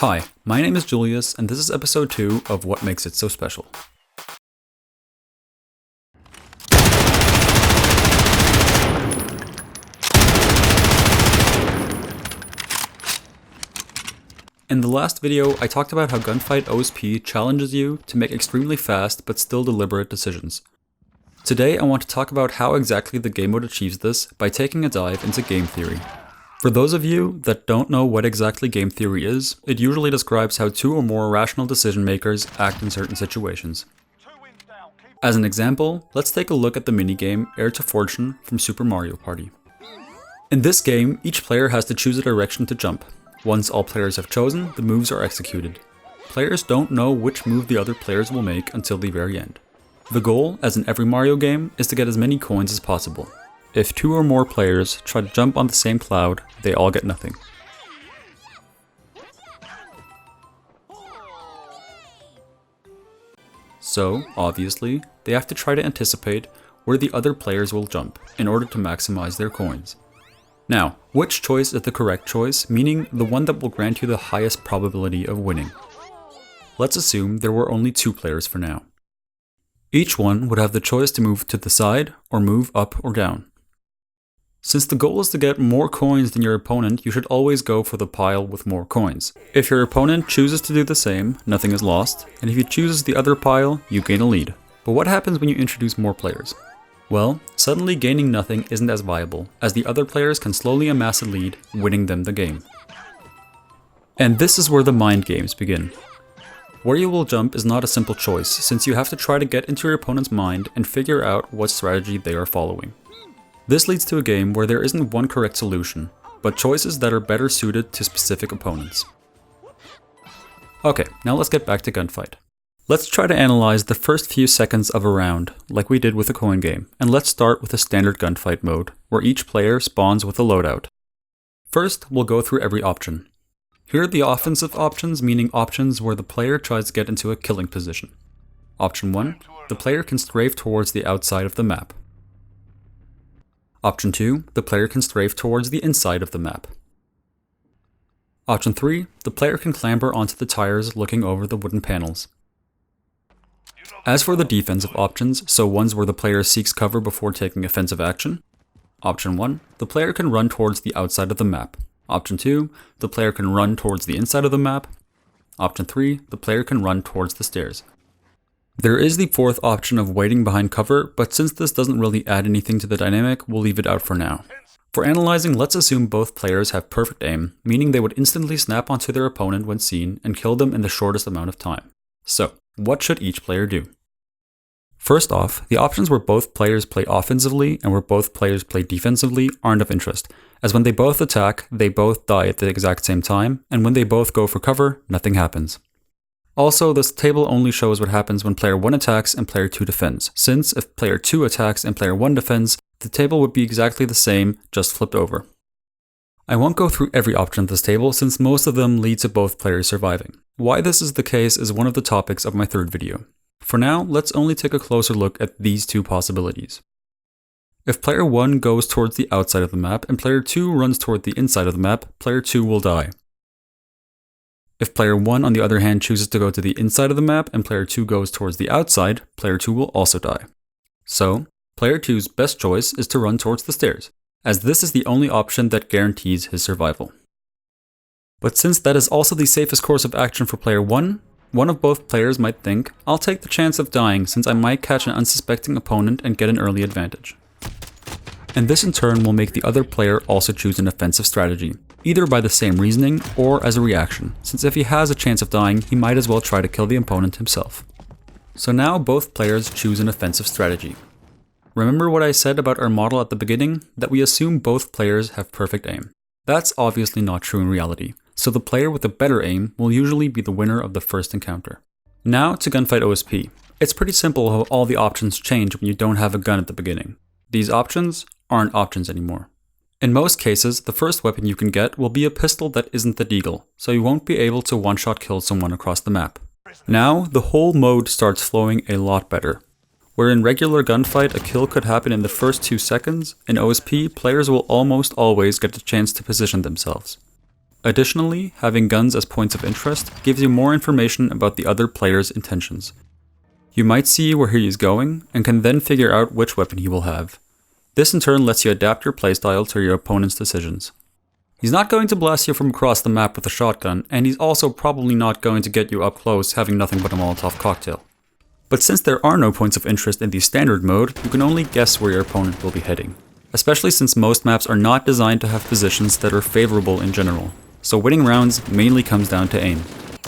Hi, my name is Julius, and this is episode 2 of What Makes It So Special. In the last video, I talked about how Gunfight OSP challenges you to make extremely fast but still deliberate decisions. Today I want to talk about how exactly the game mode achieves this by taking a dive into game theory. For those of you that don't know what exactly game theory is, it usually describes how two or more rational decision makers act in certain situations. As an example, let's take a look at the minigame Heir to Fortune from Super Mario Party. In this game, each player has to choose a direction to jump. Once all players have chosen, the moves are executed. Players don't know which move the other players will make until the very end. The goal, as in every Mario game, is to get as many coins as possible. If two or more players try to jump on the same cloud, they all get nothing. So, obviously, they have to try to anticipate where the other players will jump in order to maximize their coins. Now, which choice is the correct choice, meaning the one that will grant you the highest probability of winning? Let's assume there were only two players for now. Each one would have the choice to move to the side or move up or down. Since the goal is to get more coins than your opponent, you should always go for the pile with more coins. If your opponent chooses to do the same, nothing is lost, and if he chooses the other pile, you gain a lead. But what happens when you introduce more players? Well, suddenly gaining nothing isn't as viable, as the other players can slowly amass a lead, winning them the game. And this is where the mind games begin. Where you will jump is not a simple choice, since you have to try to get into your opponent's mind and figure out what strategy they are following. This leads to a game where there isn't one correct solution, but choices that are better suited to specific opponents. Okay, now let's get back to Gunfight. Let's try to analyze the first few seconds of a round, like we did with the coin game, and let's start with a standard gunfight mode, where each player spawns with a loadout. First, we'll go through every option. Here are the offensive options, meaning options where the player tries to get into a killing position. Option 1, the player can strafe towards the outside of the map. Option 2, the player can strafe towards the inside of the map. Option 3, the player can clamber onto the tires looking over the wooden panels. As for the defensive options, so ones where the player seeks cover before taking offensive action. Option 1, the player can run towards the outside of the map. Option 2, the player can run towards the inside of the map. Option 3, the player can run towards the stairs. There is the fourth option of waiting behind cover, but since this doesn't really add anything to the dynamic, we'll leave it out for now. For analyzing, let's assume both players have perfect aim, meaning they would instantly snap onto their opponent when seen and kill them in the shortest amount of time. So, what should each player do? First off, the options where both players play offensively and where both players play defensively aren't of interest, as when they both attack, they both die at the exact same time, and when they both go for cover, nothing happens. Also, this table only shows what happens when player 1 attacks and player 2 defends, since if player 2 attacks and player 1 defends, the table would be exactly the same, just flipped over. I won't go through every option of this table, since most of them lead to both players surviving. Why this is the case is one of the topics of my third video. For now, let's only take a closer look at these two possibilities. If player 1 goes towards the outside of the map and player 2 runs toward the inside of the map, player 2 will die. If player 1 on the other hand chooses to go to the inside of the map and player 2 goes towards the outside, player 2 will also die. So, player 2's best choice is to run towards the stairs, as this is the only option that guarantees his survival. But since that is also the safest course of action for player 1, one of both players might think, I'll take the chance of dying since I might catch an unsuspecting opponent and get an early advantage. And this in turn will make the other player also choose an offensive strategy, either by the same reasoning or as a reaction, since if he has a chance of dying, he might as well try to kill the opponent himself. So now both players choose an offensive strategy. Remember what I said about our model at the beginning, that we assume both players have perfect aim. That's obviously not true in reality, so the player with the better aim will usually be the winner of the first encounter. Now to Gunfight OSP. It's pretty simple how all the options change when you don't have a gun at the beginning. These options aren't options anymore. In most cases, the first weapon you can get will be a pistol that isn't the deagle, so you won't be able to one-shot kill someone across the map. Now, the whole mode starts flowing a lot better. Where in regular gunfight a kill could happen in the first 2 seconds, in OSP players will almost always get a chance to position themselves. Additionally, having guns as points of interest gives you more information about the other player's intentions. You might see where he is going, and can then figure out which weapon he will have. This in turn lets you adapt your playstyle to your opponent's decisions. He's not going to blast you from across the map with a shotgun, and he's also probably not going to get you up close having nothing but a Molotov cocktail. But since there are no points of interest in the standard mode, you can only guess where your opponent will be heading. Especially since most maps are not designed to have positions that are favorable in general, so winning rounds mainly comes down to aim.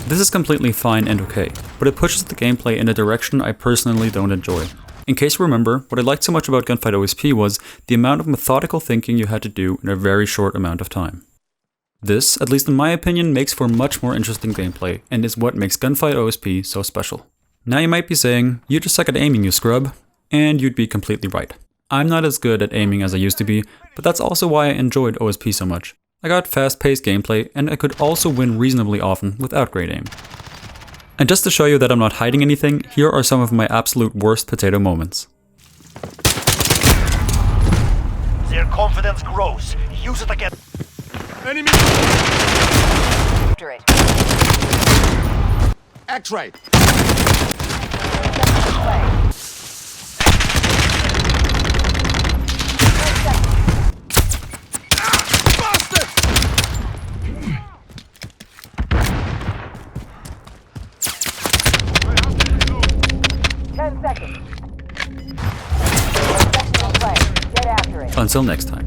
This is completely fine and okay, but it pushes the gameplay in a direction I personally don't enjoy. In case you remember, what I liked so much about Gunfight OSP was the amount of methodical thinking you had to do in a very short amount of time. This, at least in my opinion, makes for much more interesting gameplay, and is what makes Gunfight OSP so special. Now you might be saying, you just suck at aiming, you scrub, and you'd be completely right. I'm not as good at aiming as I used to be, but that's also why I enjoyed OSP so much. I got fast-paced gameplay, and I could also win reasonably often without great aim. And just to show you that I'm not hiding anything, here are some of my absolute worst potato moments. Their confidence grows. Use it again. Enemy! After it. X-ray! Bastard! 10 seconds. Get after it. Until next time.